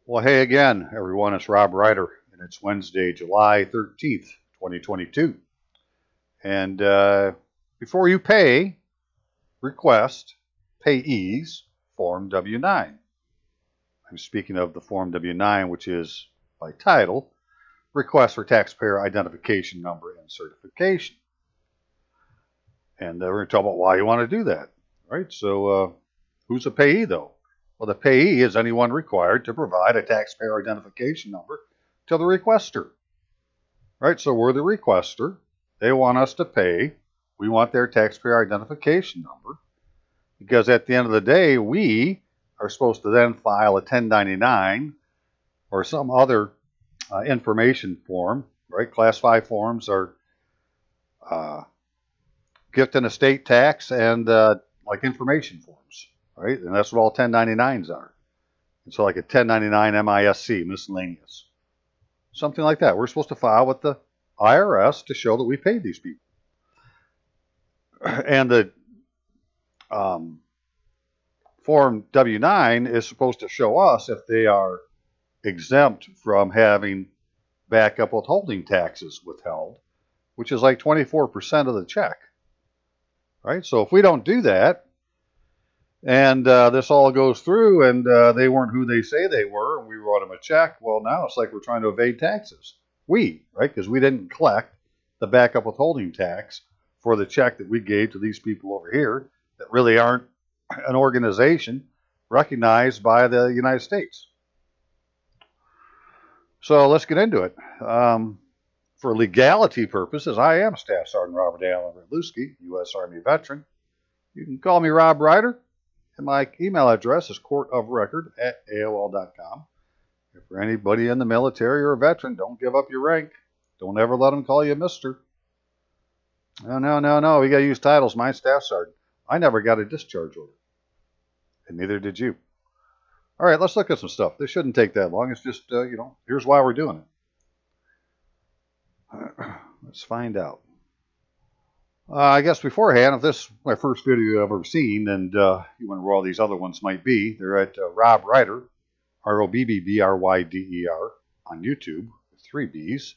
Well, hey again, everyone. It's Rob Ryder, and it's Wednesday, July 13th, 2022. And before you pay, request PAYEE'S Form W-9. I'm speaking of the Form W-9, which is, by title, Request for Taxpayer Identification Number and Certification. And we're going to talk about why you want to do that, right? So who's a payee, though? Well, the payee is anyone required to provide a taxpayer identification number to the requester, right? So we're the requester. They want us to pay. We want their taxpayer identification number because at the end of the day, we are supposed to then file a 1099 or some other information form, right? Class 5 forms are gift and estate tax and like information forms, right? And that's what all 1099s are. And so like a 1099 MISC, miscellaneous, something like that. We're supposed to file with the IRS to show that we paid these people. And the Form W-9 is supposed to show us if they are exempt from having backup withholding taxes withheld, which is like 24% of the check, right? So if we don't do that, and this all goes through, and they weren't who they say they were, and we wrote them a check, well, now it's like we're trying to evade taxes. Right? Because we didn't collect the backup withholding tax for the check that we gave to these people over here that really aren't an organization recognized by the United States. So let's get into it. For legality purposes, I am Staff Sergeant Robert Allen Redlewski, U.S. Army veteran. You can call me Rob Ryder, and my email address is courtofrecord@aol.com. If you're anybody in the military or a veteran, don't give up your rank. Don't ever let them call you Mr. No. We got to use titles. Mine's Staff Sergeant. I never got a discharge order, and neither did you. All right, let's look at some stuff. This shouldn't take that long. It's just, here's why we're doing it. Let's find out. I guess beforehand, if this is my first video I've ever seen, and you wonder where all these other ones might be, they're at Rob Ryder, ROBBBRYDER, on YouTube, with 3 B's.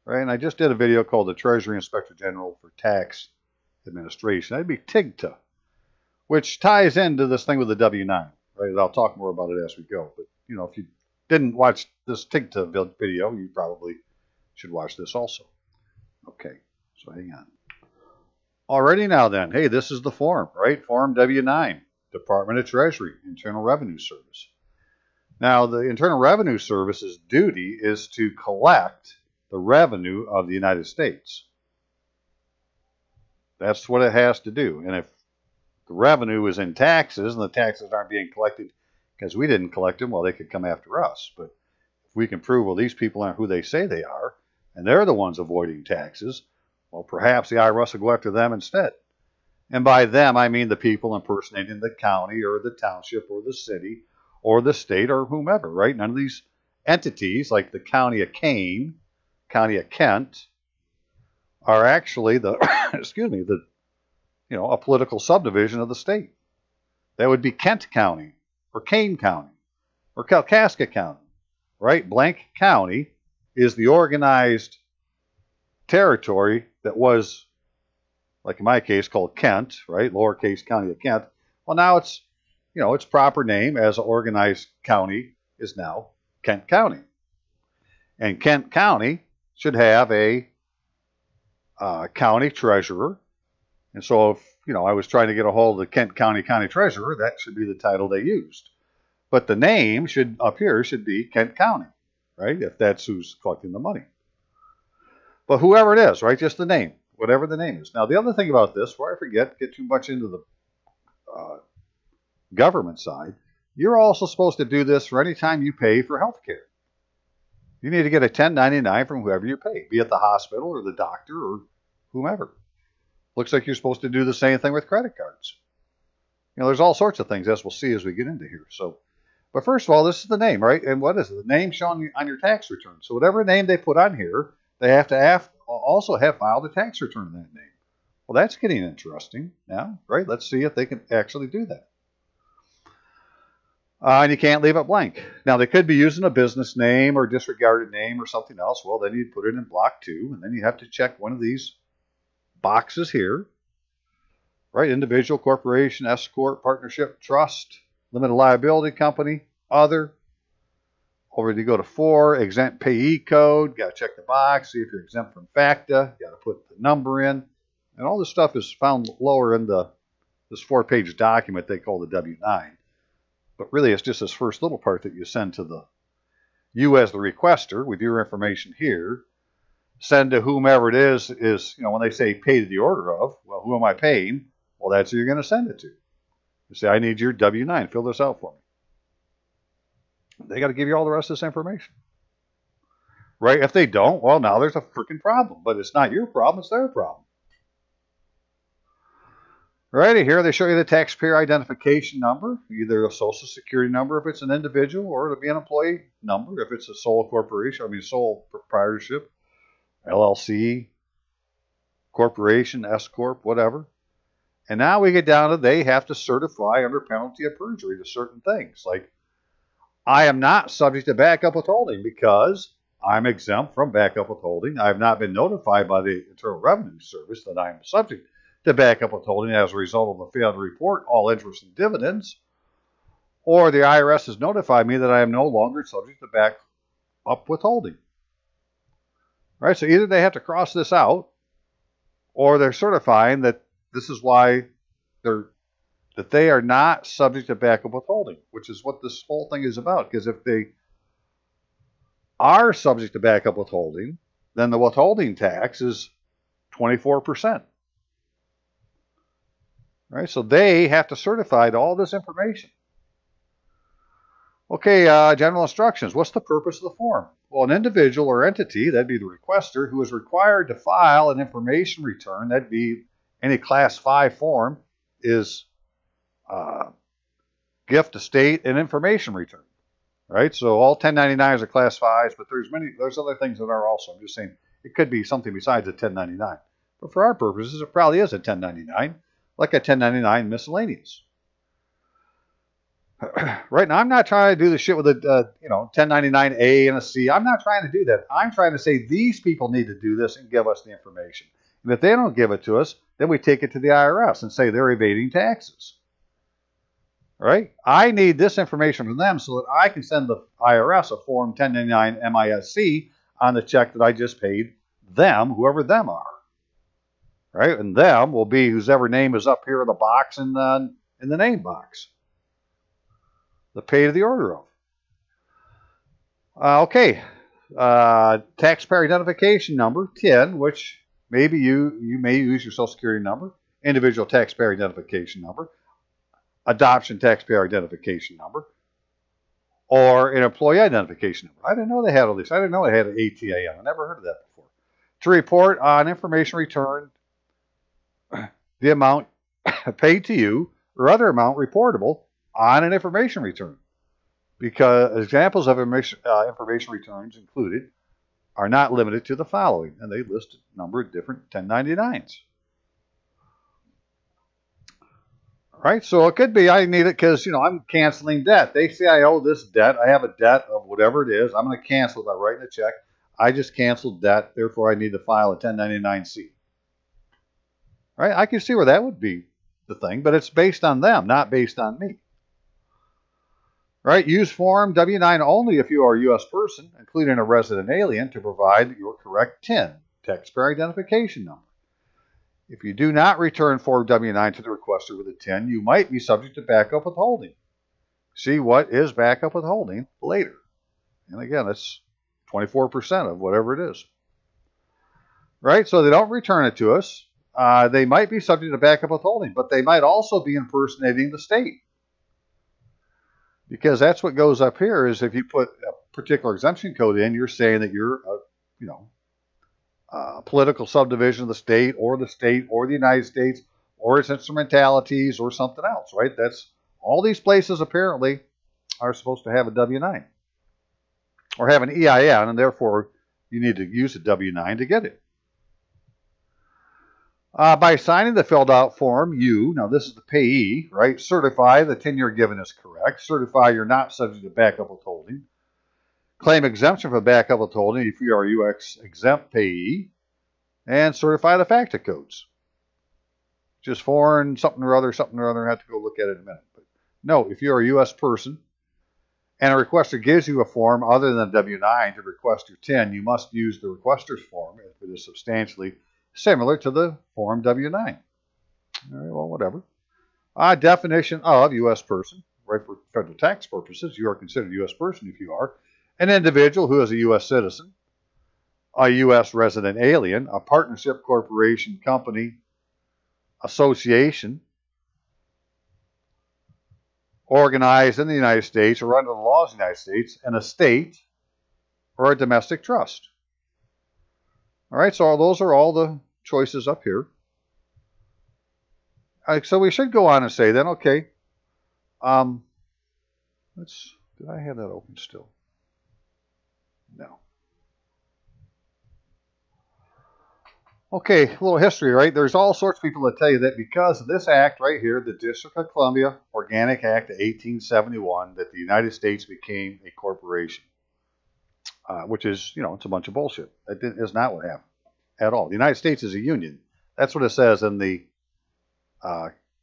Right? And I just did a video called the Treasury Inspector General for Tax Administration. That'd be TIGTA, which ties into this thing with the W-9. Right? And I'll talk more about it as we go. But, if you didn't watch this TIGTA video, you probably should watch this also. Okay, so hang on. Alrighty now then, hey, this is the form, right? Form W-9, Department of Treasury, Internal Revenue Service. Now, the Internal Revenue Service's duty is to collect the revenue of the United States. That's what it has to do. And if the revenue is in taxes and the taxes aren't being collected because we didn't collect them, well, they could come after us. But if we can prove, well, these people aren't who they say they are, and they're the ones avoiding taxes, well, perhaps the IRS will go after them instead. And by them, I mean the people impersonating the county or the township or the city or the state or whomever, right? None of these entities, like the county of Kane, county of Kent, are actually the, a political subdivision of the state. That would be Kent County or Kane County or Kalkaska County, right? Blank County is the organized territory that was, like in my case, called Kent, right? Lowercase county of Kent. Well, now it's, its proper name as an organized county is now Kent County. And Kent County should have a county treasurer. And so if, I was trying to get a hold of the Kent County County Treasurer, that should be the title they used. But the name should be Kent County, right? If that's who's collecting the money. But whoever it is, right? Just the name, whatever the name is. Now, the other thing about this, before I forget, get too much into the government side, you're also supposed to do this for any time you pay for health care. You need to get a 1099 from whoever you pay, be it the hospital or the doctor or whomever. Looks like you're supposed to do the same thing with credit cards. There's all sorts of things, as we'll see as we get into here. So, but first of all, this is the name, right? And what is it? The name shown on your tax return. So whatever name they put on here, they have to also have filed a tax return in that name. Well, that's getting interesting now, right? Let's see if they can actually do that. And you can't leave it blank. Now, they could be using a business name or disregarded name or something else. Well, then you put it in block 2, and then you have to check one of these boxes here. Right? Individual, corporation, S corp, partnership, trust, limited liability company, other. Over you go to 4, exempt payee code. Got to check the box, see if you're exempt from FACTA. Got to put the number in. And all this stuff is found lower in this 4-page document they call the W-9. But really, it's just this first little part that you send to you as the requester with your information here. Send to whomever it is, when they say pay to the order of, well, who am I paying? Well, that's who you're going to send it to. You say, I need your W-9. Fill this out for me. They got to give you all the rest of this information. Right? If they don't, well, now there's a freaking problem. But it's not your problem. It's their problem. Righty, here they show you the taxpayer identification number, either a social security number if it's an individual, or it'll be an employee number if it's a sole corporation, sole proprietorship, LLC, corporation, S corp, whatever. And now we get down to they have to certify under penalty of perjury to certain things, like I am not subject to backup withholding because I'm exempt from backup withholding. I have not been notified by the Internal Revenue Service that I am subject to backup withholding as a result of the failure to report all interest and dividends, or the IRS has notified me that I am no longer subject to backup withholding. All right, so either they have to cross this out, or they're certifying that this is why that they are not subject to backup withholding, which is what this whole thing is about. Because if they are subject to backup withholding, then the withholding tax is 24%. Right, so they have to certify all this information. Okay, general instructions. What's the purpose of the form? Well, an individual or entity, that'd be the requester, who is required to file an information return, that'd be any Class 5 form, is gift, estate, and information return. Right, so all 1099s are Class 5s, but there's other things that are also. I'm just saying it could be something besides a 1099. But for our purposes, it probably is a 1099. Like a 1099 miscellaneous. Right now, I'm not trying to do the shit with a 1099A and a C. I'm not trying to do that. I'm trying to say these people need to do this and give us the information. And if they don't give it to us, then we take it to the IRS and say they're evading taxes. Right? I need this information from them so that I can send the IRS a Form 1099 MISC on the check that I just paid them, whoever them are. Right? And them will be whoever name is up here in the box in the name box. The pay to the order of. Okay. Taxpayer identification number, 10, which maybe you may use your Social Security number, individual taxpayer identification number, adoption taxpayer identification number, or an employee identification number. I didn't know they had all these. I didn't know they had an ATAN. I never heard of that before. To report on information returned, the amount paid to you or other amount reportable on an information return. Because examples of information returns included are not limited to the following. And they list a number of different 1099s. All right, so it could be I need it because, I'm canceling debt. They say I owe this debt. I have a debt of whatever it is. I'm going to cancel it by writing a check. I just canceled debt. Therefore, I need to file a 1099-C. Right? I can see where that would be the thing, but it's based on them, not based on me. Right? Use Form W-9 only if you are a U.S. person, including a resident alien, to provide your correct TIN, taxpayer identification number. If you do not return Form W-9 to the requester with a TIN, you might be subject to backup withholding. See what is backup withholding later. And again, it's 24% of whatever it is. Right? So they don't return it to us. They might be subject to backup withholding, but they might also be impersonating the state. Because that's what goes up here is if you put a particular exemption code in, you're saying that you're a political subdivision of the state or the United States or its instrumentalities or something else, right? That's all these places apparently are supposed to have a W-9 or have an EIN, and therefore you need to use a W-9 to get it. By signing the filled out form, now this is the payee, right? Certify the tenure given is correct. Certify you're not subject to backup withholding. Claim exemption for backup withholding if you are a U.S. exempt payee. And certify the FACTA codes. Just foreign something or other, I have to go look at it in a minute. But no, if you're a U.S. person and a requester gives you a form other than a W-9 to request your TIN, you must use the requester's form if it is substantially similar to the form W-9. All right, well, whatever. Definition of U.S. person, right, for federal tax purposes. You are considered a U.S. person if you are an individual who is a U.S. citizen, a U.S. resident alien, a partnership, corporation, company, association, organized in the United States or under the laws of the United States, an estate, or a domestic trust. All right, so those are all the choices up here. So we should go on and say then, okay, did I have that open still? No. Okay, a little history, right? There's all sorts of people that tell you that because of this act right here, the District of Columbia Organic Act of 1871, that the United States became a corporation, which is, it's a bunch of bullshit. That is not what happened at all. The United States is a union. That's what it says in the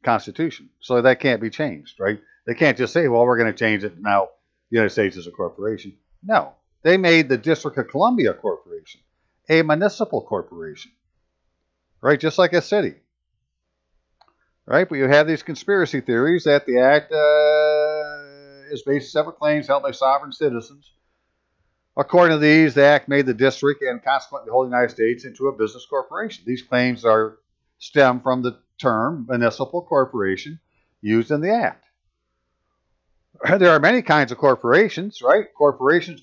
Constitution. So that can't be changed, right? They can't just say, well, we're going to change it now. The United States is a corporation. No, they made the District of Columbia a corporation, a municipal corporation, right? Just like a city, right? But you have these conspiracy theories that the act is based on separate claims held by sovereign citizens. According to these, the act made the district and consequently the whole United States into a business corporation. These claims stem from the term municipal corporation used in the act. There are many kinds of corporations, right? Corporations.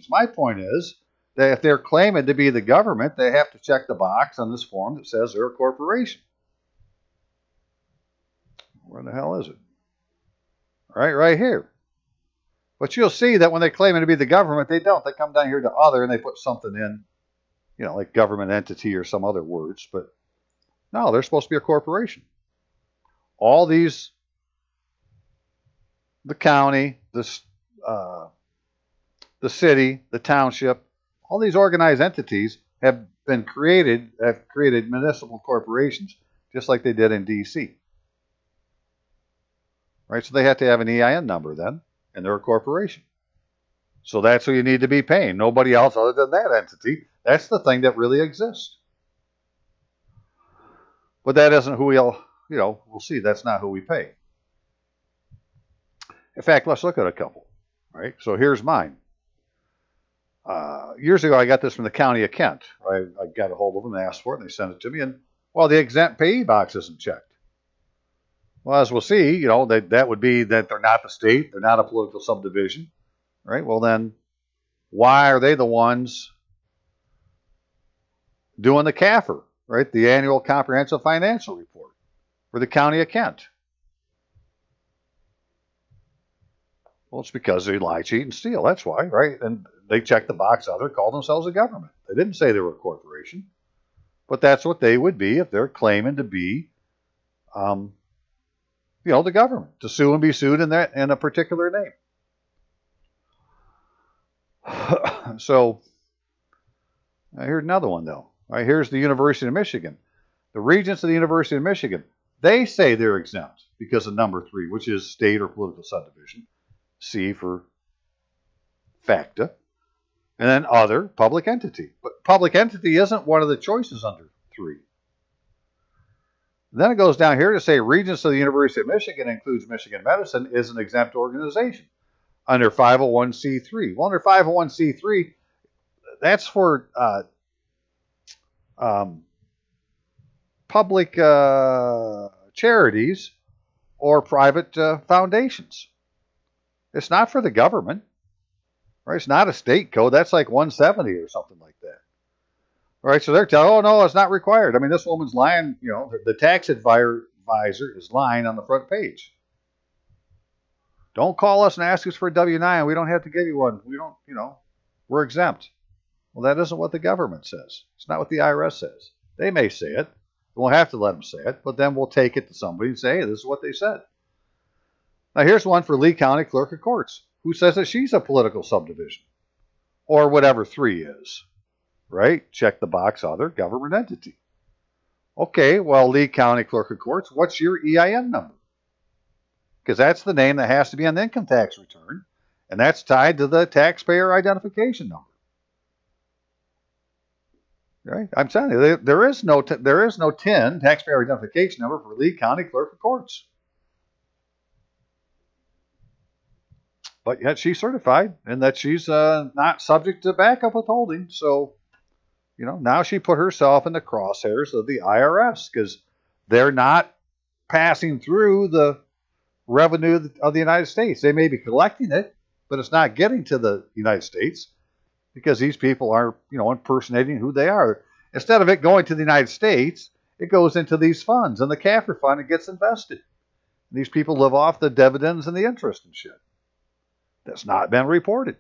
My point is that if they're claiming to be the government, they have to check the box on this form that says they're a corporation. Where the hell is it? Right here. But you'll see that when they claim to be the government, they don't. They come down here to other and they put something in, like government entity or some other words. But no, they're supposed to be a corporation. All these, the county, the city, the township, all these organized entities have created municipal corporations just like they did in D.C. Right? So they have to have an EIN number then, and they're a corporation. So that's who you need to be paying. Nobody else other than that entity. That's the thing that really exists. But that isn't who we'll see. That's not who we pay. In fact, let's look at a couple. Right? So here's mine. Years ago, I got this from the County of Kent. I got a hold of them and asked for it, and they sent it to me. And, well, the exempt payee box isn't checked. Well, as we'll see, that would be that they're not the state. They're not a political subdivision. Right? Well, then, why are they the ones doing the CAFR, right? The Annual Comprehensive Financial Report for the County of Kent? Well, it's because they lie, cheat, and steal. That's why, right? And they check the box out there, call themselves a government. They didn't say they were a corporation, but that's what they would be if they're claiming to be, the government, to sue and be sued in a particular name. So here's another one, though. All right, here's the University of Michigan. The regents of the University of Michigan, they say they're exempt because of number 3, which is state or political subdivision. C for FACTA. And then other, public entity. But public entity isn't one of the choices under 3. Then it goes down here to say Regents of the University of Michigan includes Michigan Medicine is an exempt organization under 501c3. Well, under 501c3, that's for public charities or private foundations. It's not for the government. Right? It's not a state code. That's like 170 or something like that. All right, so they're telling, oh, no, it's not required. I mean, this woman's lying, the tax advisor is lying on the front page. Don't call us and ask us for a W-9. We don't have to give you one. We don't, we're exempt. Well, that isn't what the government says. It's not what the IRS says. They may say it, We'll have to let them say it, but then we'll take it to somebody and say, hey, this is what they said. Now, here's one for Lee County Clerk of Courts, who says that she's a political subdivision, or whatever 3 is, right? Check the box, other government entity. Okay, well, Lee County Clerk of Courts, what's your EIN number? Because that's the name that has to be on the income tax return, and that's tied to the taxpayer identification number. Right? I'm telling you, there is no TIN, taxpayer identification number, for Lee County Clerk of Courts. But yet she's certified, and that she's not subject to backup withholding. So, now she put herself in the crosshairs of the IRS, because they're not passing through the revenue of the United States. They may be collecting it, but it's not getting to the United States, because these people are, impersonating who they are. Instead of it going to the United States, it goes into these funds, and the CAFR fund, it gets invested. And these people live off the dividends and the interest and shit. That's not been reported.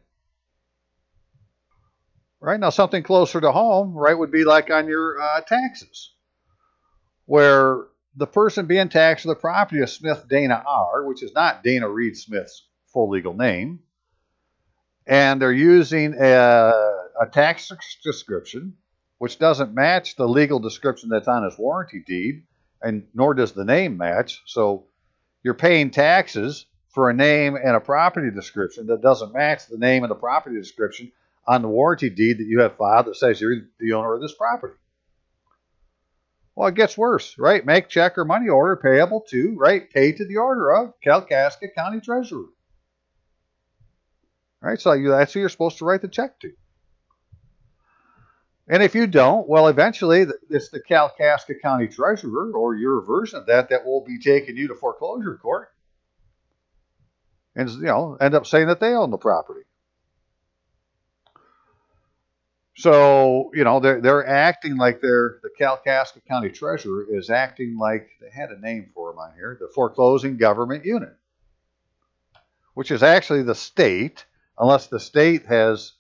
Right? Now, something closer to home, right, would be like on your taxes, where the person being taxed for the property of Smith Dana R., which is not Dana Reed Smith's full legal name, and they're using a tax description which doesn't match the legal description that's on his warranty deed, and nor does the name match. So you're paying taxes for a name and a property description that doesn't match the name and the property description on the warranty deed that you have filed that says you're the owner of this property. Well, it gets worse, right? Make check or money order payable to, right? Pay to the order of Kalkaska County Treasurer. Right? So that's who you're supposed to write the check to. And if you don't, well, eventually it's the Kalkaska County Treasurer or your version of that will be taking you to foreclosure court. And, end up saying that they own the property. So, they're acting like the Kalkaska County Treasurer is acting like, they had a name for them on here, the foreclosing government unit, which is actually the state, unless the state has,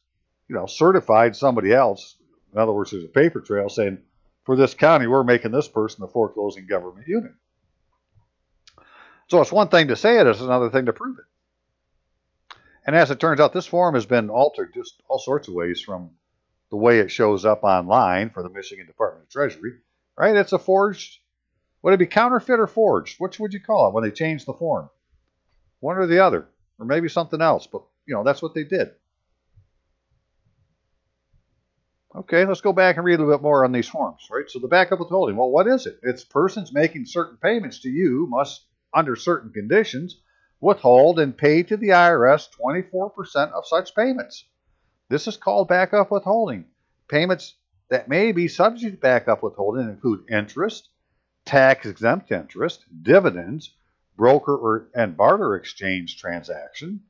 certified somebody else. In other words, there's a paper trail saying, for this county, we're making this person the foreclosing government unit. So it's one thing to say it, it's another thing to prove it. And as it turns out, this form has been altered just all sorts of ways from the way it shows up online for the Michigan Department of Treasury, right? It's a forged, would it be counterfeit or forged? Which would you call it when they changed the form? One or the other, or maybe something else, but, that's what they did. Okay, let's go back and read a little bit more on these forms, right? So the backup withholding, well, what is it? It's persons making certain payments to you must, under certain conditions, withhold and pay to the IRS 24% of such payments. This is called backup withholding. Payments that may be subject to backup withholding include interest, tax-exempt interest, dividends, broker and barter exchange transaction,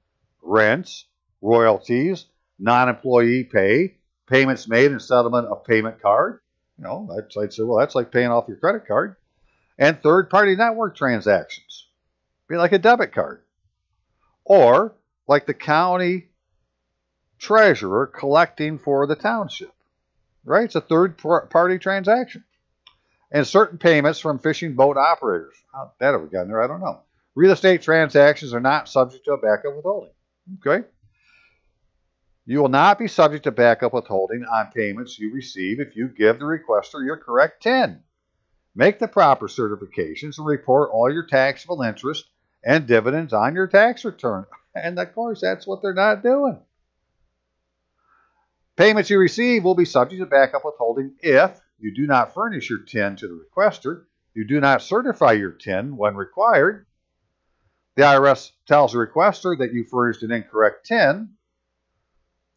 rents, royalties, non-employee pay, payments made in settlement of payment card. I'd say, well, that's like paying off your credit card. And third-party network transactions. Be like a debit card. Or like the county treasurer collecting for the township. Right? It's a third-party transaction. And certain payments from fishing boat operators. How that ever got in there, I don't know. Real estate transactions are not subject to a backup withholding. Okay? You will not be subject to backup withholding on payments you receive if you give the requester your correct TIN. Make the proper certifications and report all your taxable interest and dividends on your tax return. And of course, that's what they're not doing. Payments you receive will be subject to backup withholding if you do not furnish your TIN to the requester, you do not certify your TIN when required, the IRS tells the requester that you furnished an incorrect TIN,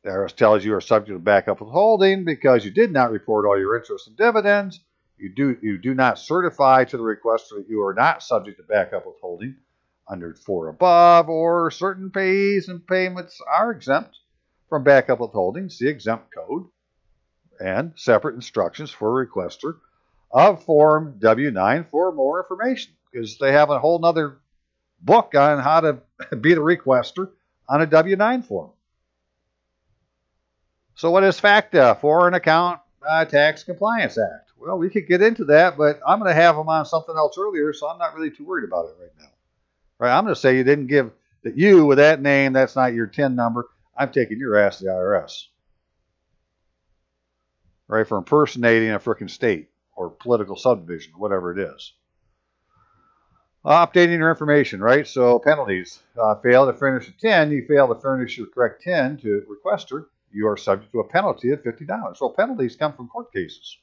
the IRS tells you are subject to backup withholding because you did not report all your interest and dividends, you do not certify to the requester that you are not subject to backup withholding under 4 above, or certain payees and payments are exempt from backup withholding, see exempt code, and separate instructions for a requester of Form W-9 for more information, because they have a whole nother book on how to be the requester on a W-9 form. So what is FACTA, Foreign Account Tax Compliance Act? Well, we could get into that, but I'm going to have them on something else earlier, so I'm not really too worried about it right now. Right? I'm going to say you didn't give that you with that name. That's not your TIN number. I'm taking your ass to the IRS. Right? For impersonating a frickin' state or political subdivision, whatever it is. Updating your information, right? So penalties. Fail to furnish a TIN. You fail to furnish your correct TIN to requester. You are subject to a penalty of $50. So penalties come from court cases.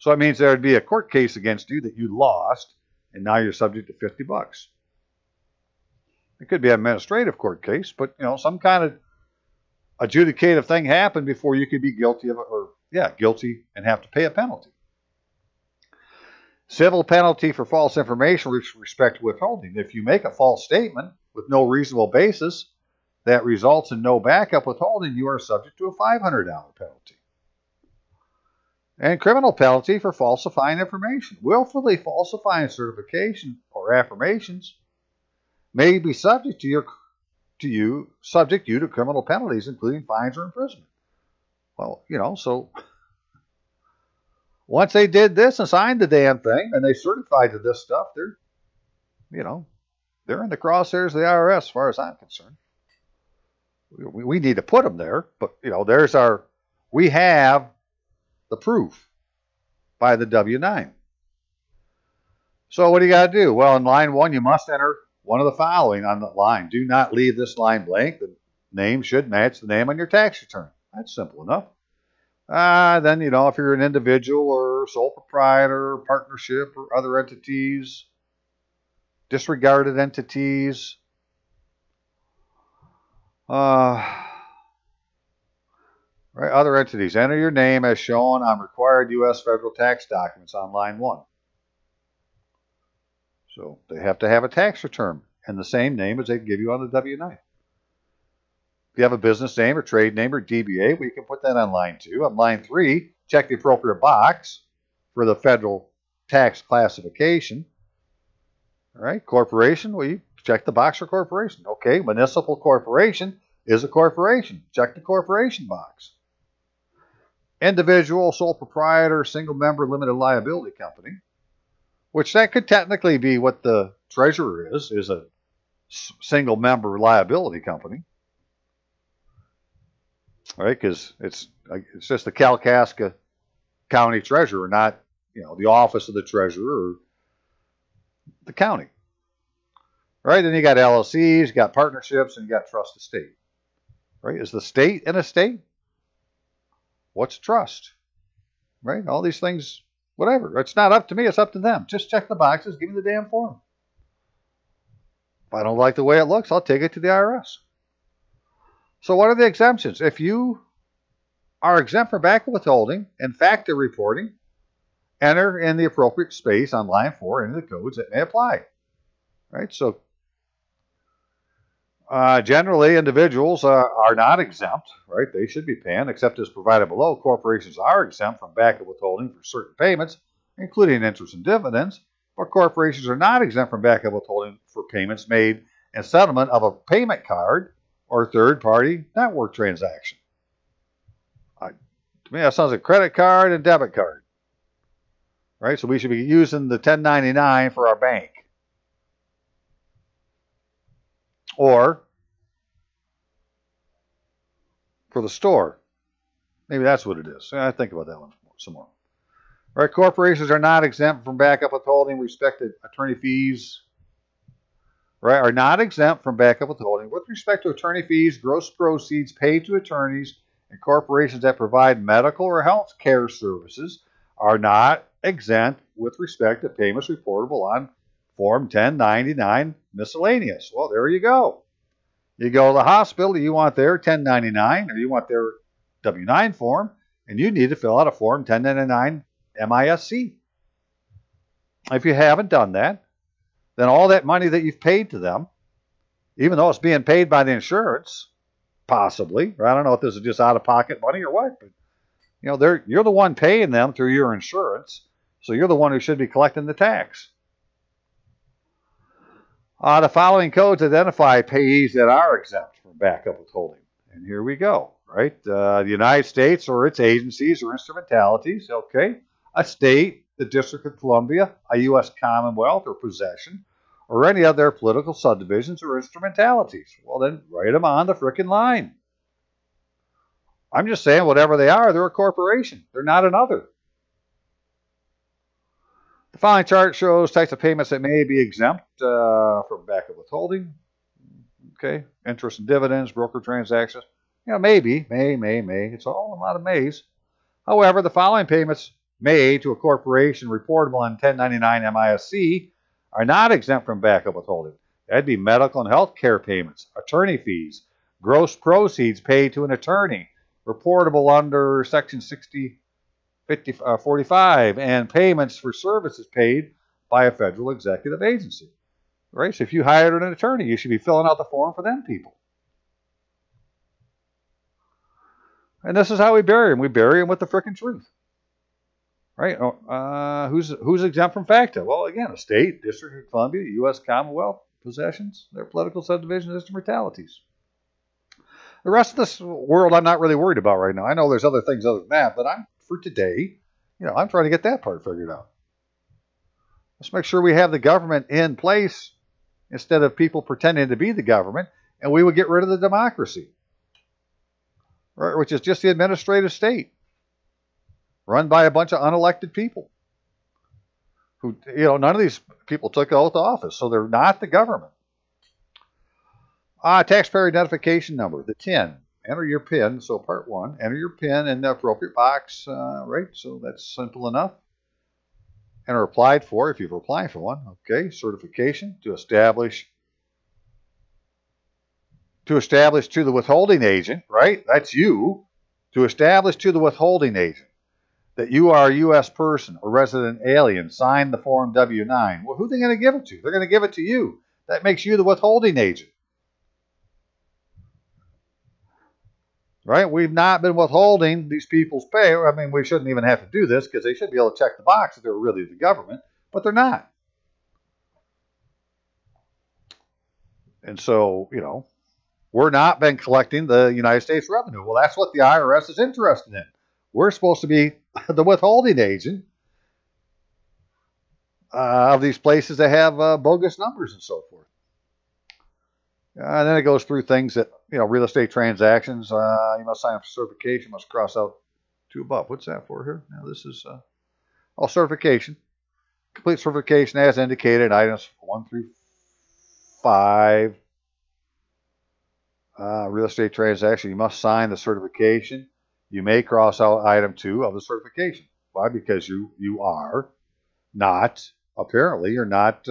So it means there would be a court case against you that you lost, and now you're subject to $50. It could be an administrative court case, but some kind of adjudicative thing happened before you could be guilty of it, or guilty and have to pay a penalty. Civil penalty for false information with respect to withholding. If you make a false statement with no reasonable basis that results in no backup withholding, you are subject to a $500 penalty. And criminal penalty for falsifying information. Willfully falsifying certification or affirmations may be subject you to criminal penalties, including fines or imprisonment. Well, so once they did this and signed the damn thing and they certified to this stuff, they're in the crosshairs of the IRS as far as I'm concerned. We need to put them there, but we have the proof by the W-9. So what do you got to do? Well, in line 1, you must enter one of the following on the line. Do not leave this line blank. The name should match the name on your tax return. That's simple enough. Then, if you're an individual or sole proprietor, or partnership, or other entities, disregarded entities, right, other entities, enter your name as shown on required U.S. federal tax documents on line 1. So they have to have a tax return and the same name as they give you on the W-9. If you have a business name or trade name or DBA, we can put that on line 2. On line 3, check the appropriate box for the federal tax classification. All right, corporation, we check the box for corporation. Okay, municipal corporation is a corporation. Check the corporation box. Individual, sole proprietor, single member, limited liability company, which that could technically be what the treasurer is a single member liability company. Right, because it's just the Kalkaska County Treasurer, not the office of the treasurer or the county. Right, then you got LLCs, you got partnerships, and you got trust estate. Right, is the state an estate? What's trust? Right, all these things, whatever. It's not up to me, it's up to them. Just check the boxes, give me the damn form. If I don't like the way it looks, I'll take it to the IRS. So what are the exemptions? If you are exempt from backup withholding and factor reporting, enter in the appropriate space on line 4 into the codes that may apply. Right? So generally, individuals are not exempt. Right? They should be paying, except as provided below. Corporations are exempt from backup withholding for certain payments, including interest and dividends. But corporations are not exempt from backup withholding for payments made in settlement of a payment card or third-party network transaction. To me, that sounds like credit card and debit card. Right? So we should be using the 1099 for our bank. Or for the store. Maybe that's what it is. I think about that one some more. Right? Corporations are not exempt from backup withholding with respect to attorney fees. Right? Are not exempt from backup withholding with respect to attorney fees, gross proceeds paid to attorneys, and corporations that provide medical or health care services are not exempt with respect to payments reportable on Form 1099 miscellaneous. Well, there you go. You go to the hospital, you want their 1099 or you want their W-9 form, and you need to fill out a Form 1099 MISC. If you haven't done that, then all that money that you've paid to them, even though it's being paid by the insurance, possibly, or I don't know if this is just out-of-pocket money or what, but you're the one paying them through your insurance, so you're the one who should be collecting the tax. The following codes identify payees that are exempt from backup withholding. And here we go, right? The United States or its agencies or instrumentalities, okay, a state, the District of Columbia, a U.S. Commonwealth or possession, or any other political subdivisions or instrumentalities. Well, then write them on the frickin' line. I'm just saying, whatever they are, they're a corporation. They're not another. The following chart shows types of payments that may be exempt from backup withholding. Okay, interest and dividends, broker transactions. Maybe, may. It's all a lot of mays. However, the following payments made to a corporation reportable on 1099 MISC are not exempt from backup withholding. That'd be medical and health care payments, attorney fees, gross proceeds paid to an attorney, reportable under Section 45, and payments for services paid by a federal executive agency. Right? So if you hired an attorney, you should be filling out the form for them people. And this is how we bury them. We bury them with the frickin' truth. Right? Who's exempt from FACTA? Well, again, a state, District of Columbia, U.S. Commonwealth, possessions, their political subdivisions, instrumentalities. The rest of this world I'm not really worried about right now. I know there's other things other than that, but for today, I'm trying to get that part figured out. Let's make sure we have the government in place instead of people pretending to be the government, and we would get rid of the democracy, right, which is just the administrative state run by a bunch of unelected people who, none of these people took oath of office, so they're not the government. Taxpayer identification number, the TIN. Enter your PIN. So part 1, enter your PIN in the appropriate box, right? So that's simple enough. Enter applied for if you've applied for one. Okay, certification to establish to the withholding agent, right? That's you. To establish to the withholding agent that you are a U.S. person or resident alien, sign the form W-9. Well, who are they going to give it to? They're going to give it to you. That makes you the withholding agent. Right? We've not been withholding these people's pay. I mean, we shouldn't even have to do this because they should be able to check the box if they're really the government, but they're not. And so, we're not been collecting the United States revenue. Well, that's what the IRS is interested in. We're supposed to be the withholding agent of these places that have bogus numbers and so forth. And then it goes through things that, real estate transactions. You must sign up for certification, must cross out 2 above. What's that for here? Now, this is certification. Complete certification as indicated, items 1 through 5. Real estate transaction, you must sign the certification. You may cross out item 2 of the certification. Why? Because you are not, apparently, you're not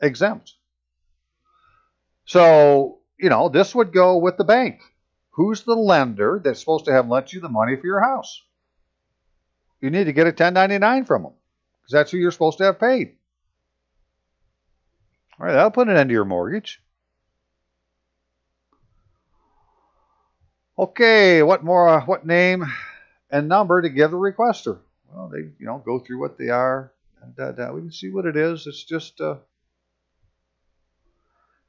exempt. So, this would go with the bank. Who's the lender that's supposed to have lent you the money for your house? You need to get a 1099 from them because that's who you're supposed to have paid. All right, that'll put an end to your mortgage. Okay, what name and number to give the requester? Well, they, go through what they are, and we can see what it is. It's just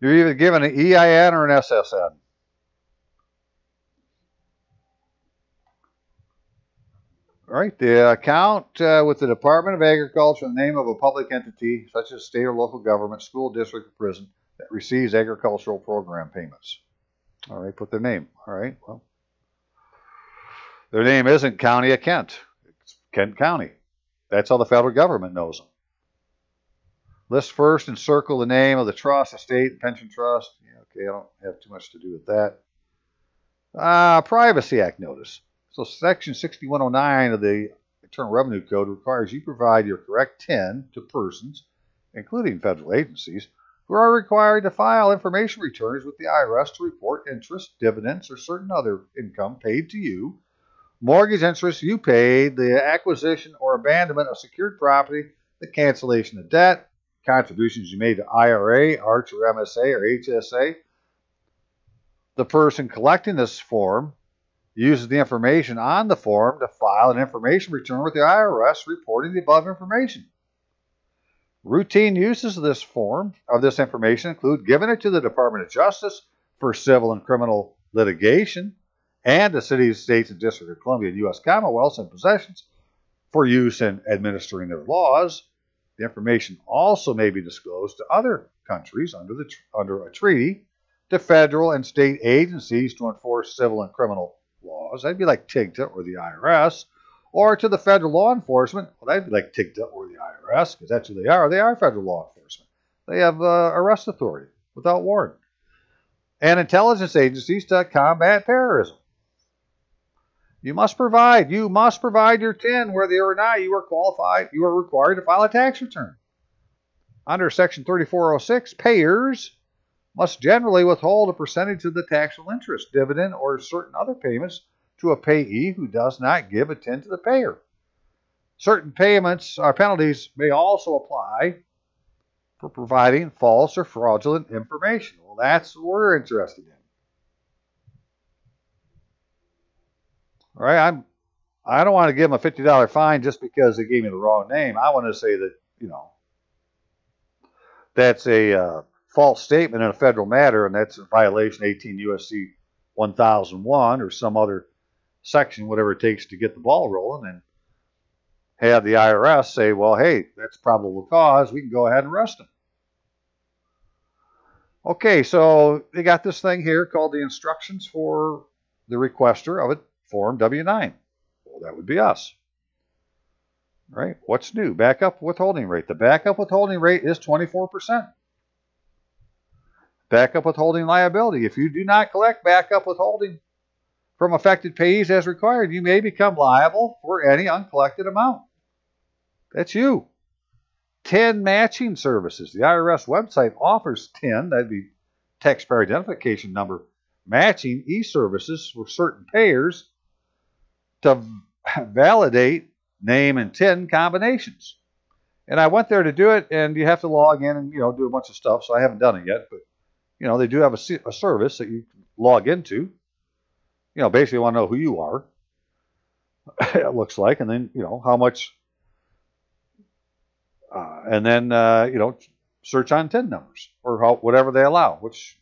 you're either given an EIN or an SSN. All right, the account with the Department of Agriculture in the name of a public entity, such as state or local government, school district, or prison, that receives agricultural program payments. All right, put their name. All right, well, their name isn't County of Kent. It's Kent County. That's how the federal government knows them. List first and circle the name of the trust, estate, pension trust. Yeah, okay, I don't have too much to do with that. Privacy Act notice. So Section 6109 of the Internal Revenue Code requires you provide your correct TIN to persons, including federal agencies, who are required to file information returns with the IRS to report interest, dividends, or certain other income paid to you, mortgage interest you paid, the acquisition or abandonment of secured property, the cancellation of debt, contributions you made to IRA, ARCH, or MSA, or HSA. The person collecting this form uses the information on the form to file an information return with the IRS reporting the above information. Routine uses of this information include giving it to the Department of Justice for civil and criminal litigation and the cities, states, and District of Columbia and U.S. Commonwealths and possessions for use in administering their laws. The information also may be disclosed to other countries under a treaty, to federal and state agencies to enforce civil and criminal laws. That'd be like TIGTA or the IRS. Or to the federal law enforcement. Well, that'd be like TIGTA or the IRS, because that's who they are. They are federal law enforcement. They have arrest authority without warrant. And intelligence agencies to combat terrorism. You must provide your TIN whether or not you are required to file a tax return. Under Section 3406, payers must generally withhold a percentage of the taxable interest, dividend, or certain other payments to a payee who does not give a TIN to the payer. Certain payments or penalties may also apply for providing false or fraudulent information. Well, that's what we're interested in. All right, I don't want to give them a $50 fine just because they gave me the wrong name. I want to say that, that's a false statement in a federal matter, and that's a violation 18 U.S.C. 1001 or some other section, whatever it takes to get the ball rolling, and have the IRS say, well, hey, that's probable cause. We can go ahead and arrest them. Okay, so they got this thing here called the instructions for the requester of a Form W-9. Well, that would be us. Right? What's new? Backup withholding rate. The backup withholding rate is 24%. Backup withholding liability. If you do not collect backup withholding from affected payees as required, you may become liable for any uncollected amount. That's you. TIN matching services. The IRS website offers TIN, that'd be taxpayer identification number, matching e-services for certain payers to validate name and TIN combinations. And I went there to do it, and you have to log in and do a bunch of stuff, so I haven't done it yet, but they do have a service that you can log into. Basically want to know who you are, it looks like, and then, how much, and then, search on TIN numbers, or whatever they allow, which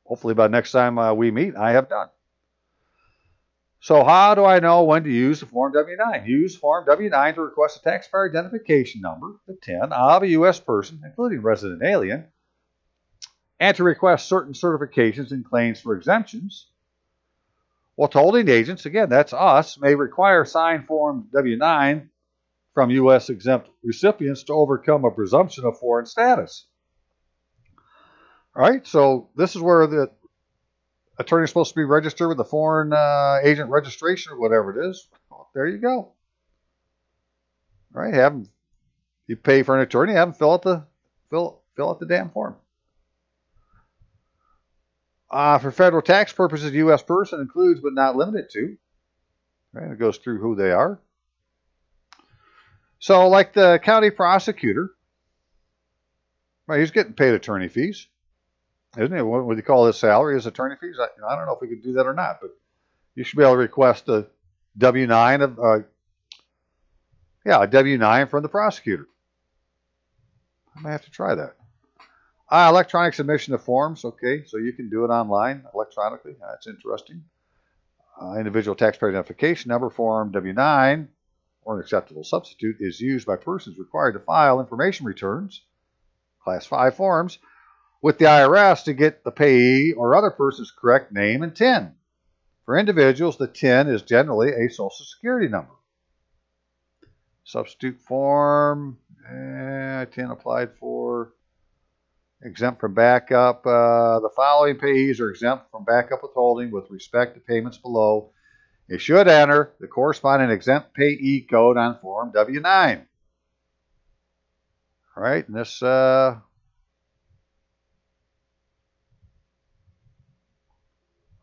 hopefully by next time we meet, I have done. So how do I know when to use the Form W-9? Use Form W-9 to request a taxpayer identification number, the TIN, of a U.S. person, including resident alien, and to request certain certifications and claims for exemptions. Withholding agents, again, that's us, may require signed Form W-9 from U.S. exempt recipients to overcome a presumption of foreign status. All right, so this is where the attorney is supposed to be registered with the foreign agent registration or whatever it is. Well, there you go. All right, you pay for an attorney, have them fill out the damn form. For federal tax purposes, U.S. person includes but not limited to. Right, it goes through who they are. So, like the county prosecutor, right, he's getting paid attorney fees, isn't he? What would you call his salary? His attorney fees? I don't know if we could do that or not, but you should be able to request a W-9 a W-9 from the prosecutor. I might have to try that. Electronic submission of forms. Okay, so you can do it online electronically. That's interesting. Individual taxpayer identification number, Form W-9, or an acceptable substitute, is used by persons required to file information returns, Class 5 forms, with the IRS to get the payee or other person's correct name and TIN. For individuals, the TIN is generally a Social Security number. Substitute form, TIN applied for. Exempt from backup. The following payees are exempt from backup withholding with respect to payments below. You should enter the corresponding exempt payee code on Form W-9. All right, and this right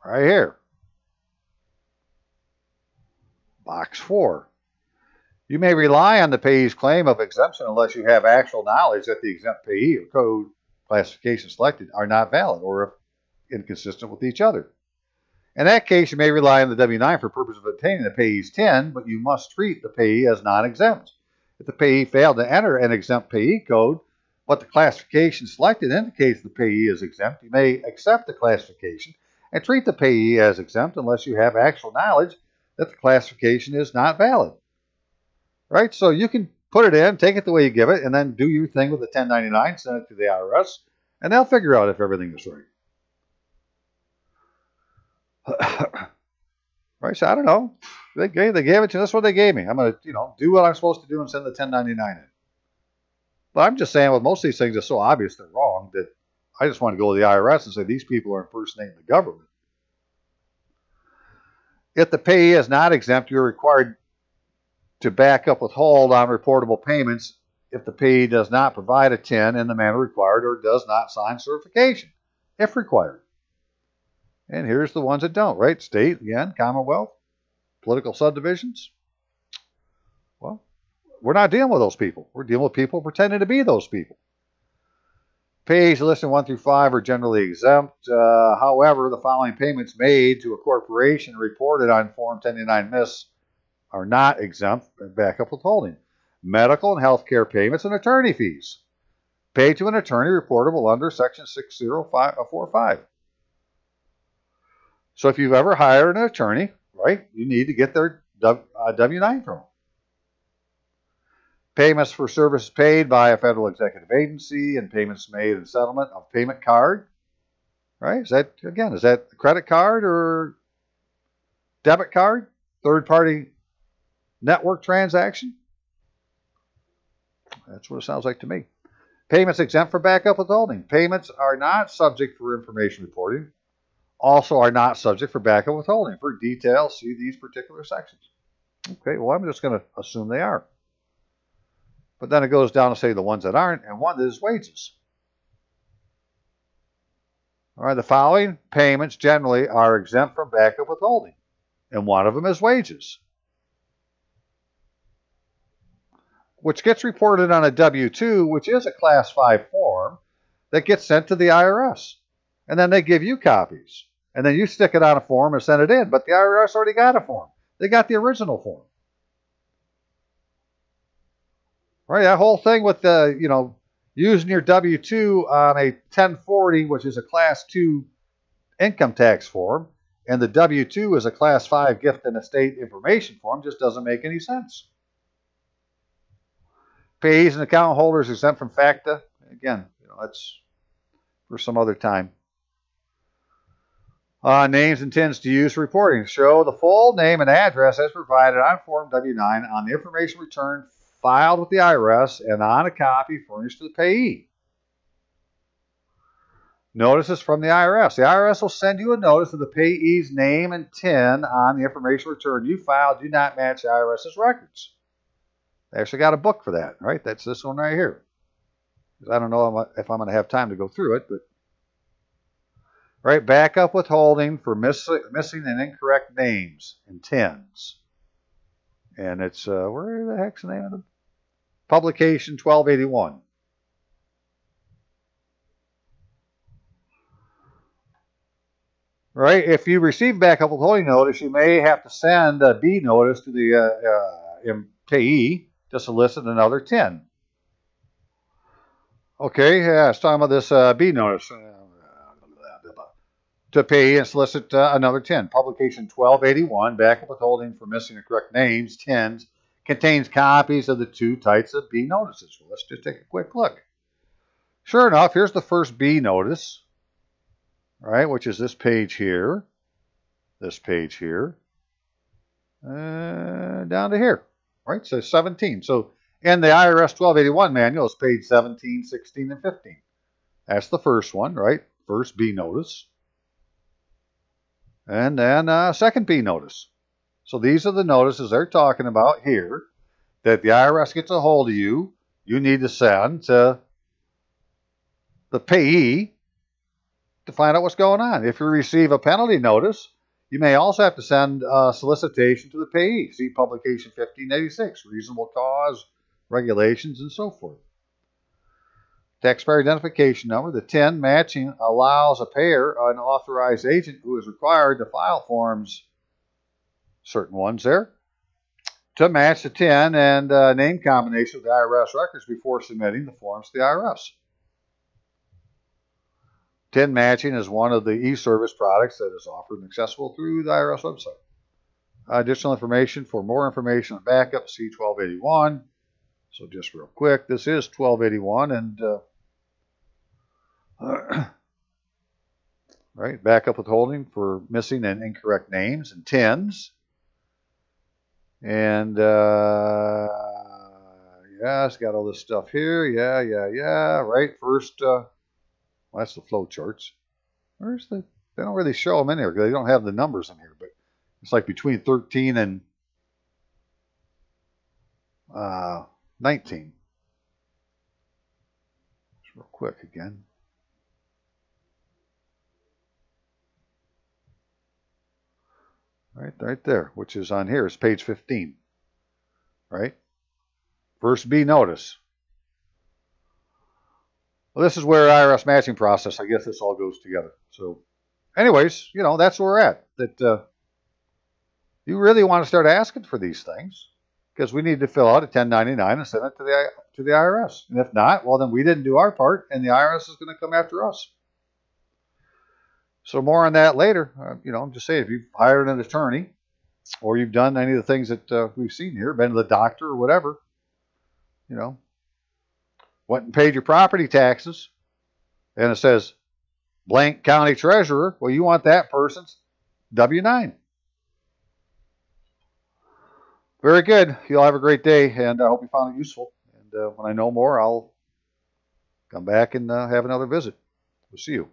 here, box 4. You may rely on the payee's claim of exemption unless you have actual knowledge that the exempt payee or code classification selected are not valid or inconsistent with each other. In that case, you may rely on the W-9 for purpose of obtaining the payee's TIN, but you must treat the payee as non-exempt. If the payee failed to enter an exempt payee code, but the classification selected indicates the payee is exempt, you may accept the classification and treat the payee as exempt unless you have actual knowledge that the classification is not valid. right? So you can put it in, take it the way you give it, and then do your thing with the 1099, send it to the IRS, and they'll figure out if everything is right. Right? So I don't know. They gave it to me. That's what they gave me. I'm going to, do what I'm supposed to do and send the 1099 in. But I'm just saying with most of these things, it's so obvious they're wrong that I just want to go to the IRS and say these people are impersonating the government. If the payee is not exempt, you're required to back up withhold on reportable payments if the payee does not provide a 10 in the manner required or does not sign certification, if required. And here's the ones that don't, right? State, again, Commonwealth, political subdivisions. Well, we're not dealing with those people. We're dealing with people pretending to be those people. Payees listed 1 through 5 are generally exempt. However, the following payments made to a corporation reported on Form 1099-MIS are not exempt from backup withholding. Medical and health care payments and attorney fees paid to an attorney reportable under Section 60545. So if you've ever hired an attorney, right, you need to get their W-9 from them. Payments for services paid by a federal executive agency and payments made in settlement of payment card, right? Is that a credit card or debit card? Third-party network transaction? That's what it sounds like to me. Payments exempt for backup withholding. Payments are not subject for information reporting. Also are not subject for backup withholding. For details, see these particular sections. Okay, well, I'm just going to assume they are. But then it goes down to say the ones that aren't, and one is wages. All right, the following payments generally are exempt from backup withholding, and one of them is wages, which gets reported on a W-2, which is a Class 5 form that gets sent to the IRS. And then they give you copies. And then you stick it on a form and send it in. But the IRS already got a form. They got the original form. Right? That whole thing with the, using your W-2 on a 1040, which is a Class 2 income tax form, and the W-2 is a Class 5 gift and estate information form, just doesn't make any sense. Payees and account holders exempt from FACTA. Again, that's for some other time. Names and intends to use for reporting. Show the full name and address as provided on Form W-9 on the information return filed with the IRS and on a copy furnished to the payee. Notices from the IRS. The IRS will send you a notice of the payee's name and TIN on the information return you filed do not match the IRS's records. They actually got a book for that, right? That's this one right here. I don't know if I'm going to have time to go through it, but right, backup withholding for missing and incorrect names and TINs. And it's, where the heck's the name of the publication 1281. Right, if you receive backup withholding notice, you may have to send a B notice to the payee to solicit another 10. Okay, yeah, it's talking about this B notice to pay and solicit another 10. Publication 1281, backup withholding for missing and correct names, 10s, contains copies of the 2 types of B notices. Well, let's just take a quick look. Sure enough, here's the first B notice, right, which is this page here, down to here, right? So 17. So in the IRS 1281 manual, it's page 17, 16, and 15. That's the first one, right? First B notice. And then second B notice. So these are the notices they're talking about here that the IRS gets a hold of you. You need to send to the payee to find out what's going on. If you receive a penalty notice, you may also have to send a solicitation to the payee. See publication 1586, reasonable cause, regulations, and so forth. Taxpayer identification number. The 10 matching allows a payer, an authorized agent who is required to file forms, certain ones there, to match the 10 and name combination of the IRS records before submitting the forms to the IRS. 10 matching is one of the e-service products that is offered and accessible through the IRS website. additional information. For more information on backup, see 1281. So just real quick, this is 1281, and right, backup withholding for missing and incorrect names and TINs. And yeah, it's got all this stuff here. Yeah. Right, first, well, that's the flow charts. Where's the? They don't really show them in here because they don't have the numbers in here. But it's like between 13 and 19. Just real quick again. Right there, which is on here. It's page 15. Right? First B notice. Well, this is where IRS matching process, I guess this all goes together. So anyways, you know, that's where we're at. That you really want to start asking for these things because we need to fill out a 1099 and send it to the IRS. And if not, well, then we didn't do our part, and the IRS is going to come after us. So more on that later. You know, I'm just saying, if you've hired an attorney or you've done any of the things that we've seen here, been to the doctor or whatever, you know, went and paid your property taxes, and it says blank county treasurer, well, you want that person's W-9. Very good. You'll have a great day, and I hope you found it useful. And when I know more, I'll come back and have another visit. We'll see you.